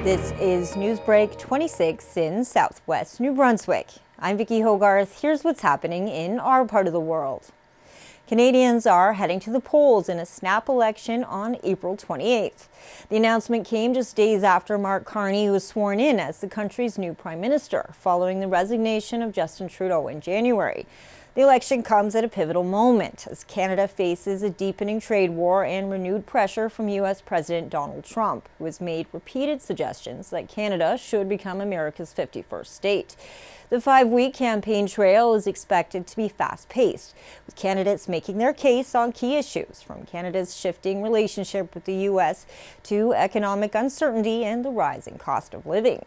This is NewsBreak26 in southwest New Brunswick. I'm Vicki Hogarth. Here's what's happening in our part of the world. Canadians are heading to the polls in a snap election on April 28th. The announcement came just days after Mark Carney was sworn in as the country's new prime minister, following the resignation of Justin Trudeau in January. The election comes at a pivotal moment as Canada faces a deepening trade war and renewed pressure from U.S. President Donald Trump, who has made repeated suggestions that Canada should become America's 51st state. The 5-week campaign trail is expected to be fast-paced, with candidates making their case on key issues, from Canada's shifting relationship with the U.S. to economic uncertainty and the rising cost of living.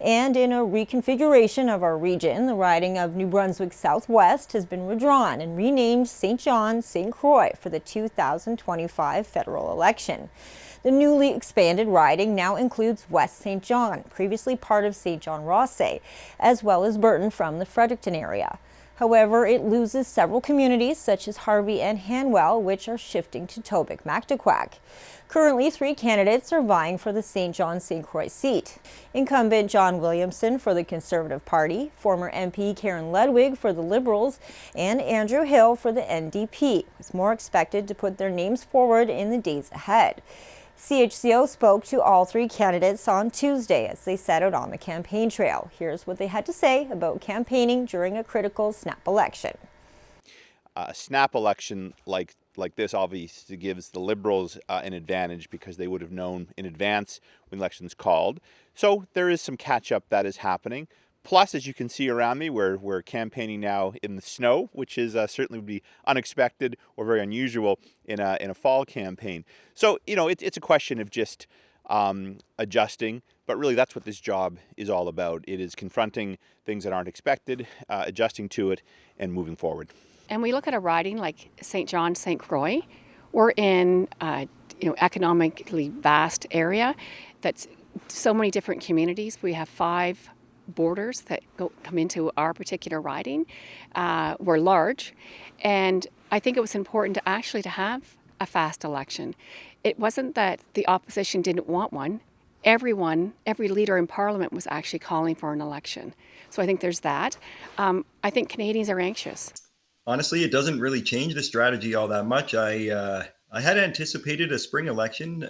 And in a reconfiguration of our region, the riding of New Brunswick Southwest has been redrawn and renamed St. John St. Croix for the 2025 federal election. The newly expanded riding now includes West St. John, previously part of St. John Rossay, as well as Burton from the Fredericton area. However, it loses several communities such as Harvey and Hanwell, which are shifting to Tobic-Mactaquac. Currently, 3 candidates are vying for the St. John St. Croix seat. Incumbent John Williamson for the Conservative Party, former MP Karen Ledwig for the Liberals, and Andrew Hill for the NDP, with more expected to put their names forward in the days ahead. CHCO spoke to all 3 candidates on Tuesday as they set out on the campaign trail. Here's what they had to say about campaigning during a critical snap election. A snap election like this obviously gives the Liberals an advantage because they would have known in advance when the election's called. So there is some catch-up that is happening. Plus, as you can see around me, we're campaigning now in the snow, which is certainly would be unexpected or very unusual in a fall campaign. So, you know, it's a question of just adjusting, but really that's what this job is all about. It is confronting things that aren't expected, adjusting to it, and moving forward. And we look at a riding like St. John, St. Croix. We're in economically vast area that's so many different communities. We have 5 borders that come into our particular riding. We're large, and I think it was important to have a fast election. It wasn't that the opposition didn't want one. Every leader in Parliament was actually calling for an election. So I think there's that. I think Canadians are anxious. Honestly, it doesn't really change the strategy all that much. I had anticipated a spring election,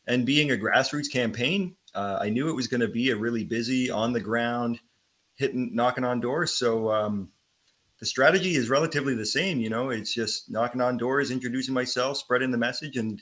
and being a grassroots campaign, I knew it was going to be a really busy, on the ground, knocking on doors. So the strategy is relatively the same. You know, it's just knocking on doors, introducing myself, spreading the message, and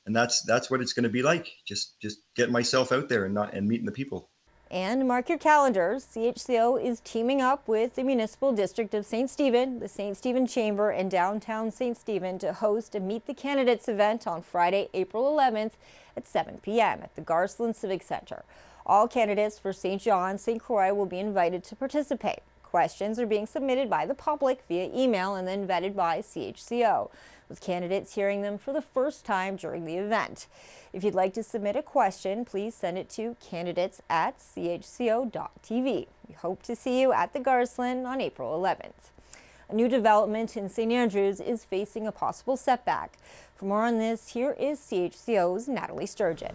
that's what it's going to be like. Just getting myself out there and meeting the people. And mark your calendars, CHCO is teaming up with the Municipal District of St. Stephen, the St. Stephen Chamber, and downtown St. Stephen to host a Meet the Candidates event on Friday, April 11th at 7 p.m. at the Garceland Civic Center. All candidates for St. John St. Croix will be invited to participate. Questions are being submitted by the public via email and then vetted by CHCO, with candidates hearing them for the first time during the event. If you'd like to submit a question, please send it to candidates@chco.tv. We hope to see you at the Garceland on April 11th. A new development in St. Andrews is facing a possible setback. For more on this, here is CHCO's Nathalie Sturgeon.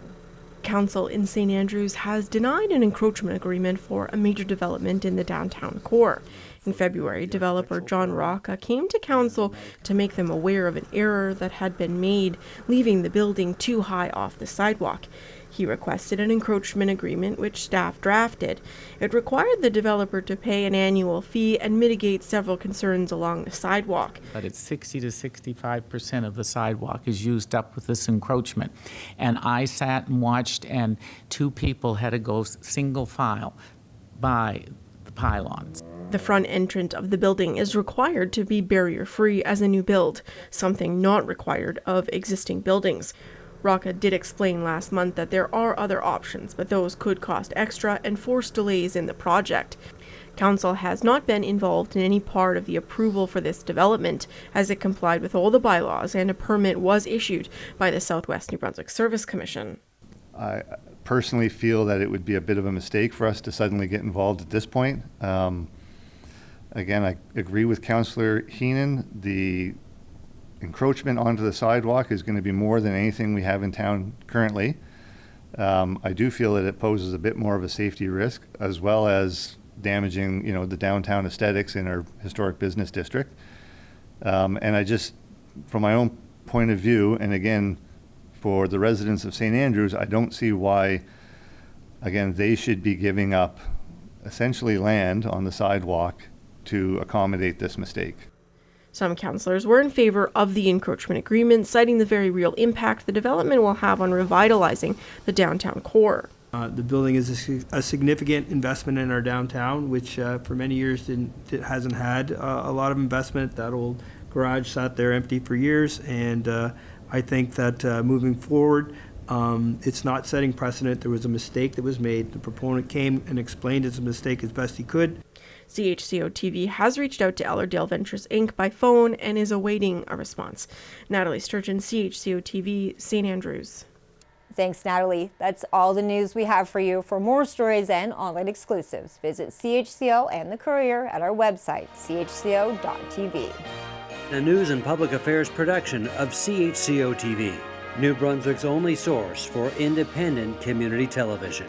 Council in St. Andrews has denied an encroachment agreement for a major development in the downtown core. In February, developer John Rocca came to council to make them aware of an error that had been made, leaving the building too high off the sidewalk. He requested an encroachment agreement, which staff drafted. It required the developer to pay an annual fee and mitigate several concerns along the sidewalk. But it's 60 to 65% of the sidewalk is used up with this encroachment. And I sat and watched, and 2 people had to go single file by the pylons. The front entrance of the building is required to be barrier-free as a new build, something not required of existing buildings. Rocca did explain last month that there are other options, but those could cost extra and force delays in the project. Council has not been involved in any part of the approval for this development, as it complied with all the bylaws and a permit was issued by the Southwest New Brunswick Service Commission. I personally feel that it would be a bit of a mistake for us to suddenly get involved at this point. Again, I agree with Councillor Heenan. The encroachment onto the sidewalk is going to be more than anything we have in town currently. I do feel that it poses a bit more of a safety risk, as well as damaging, the downtown aesthetics in our historic business district. And I just, from my own point of view, and again, for the residents of St. Andrews, I don't see why, again, they should be giving up essentially land on the sidewalk to accommodate this mistake. Some councillors were in favor of the encroachment agreement, citing the very real impact the development will have on revitalizing the downtown core. The building is a significant investment in our downtown, which for many years hasn't had a lot of investment. That old garage sat there empty for years, and I think that moving forward, it's not setting precedent. There was a mistake that was made. The proponent came and explained his mistake as best he could. CHCO-TV has reached out to Ellardale Ventures Inc. by phone and is awaiting a response. Nathalie Sturgeon, CHCO-TV, St. Andrews. Thanks, Nathalie. That's all the news we have for you. For more stories and online exclusives, visit CHCO and the Courier at our website, CHCO.TV. A news and public affairs production of CHCO-TV, New Brunswick's only source for independent community television.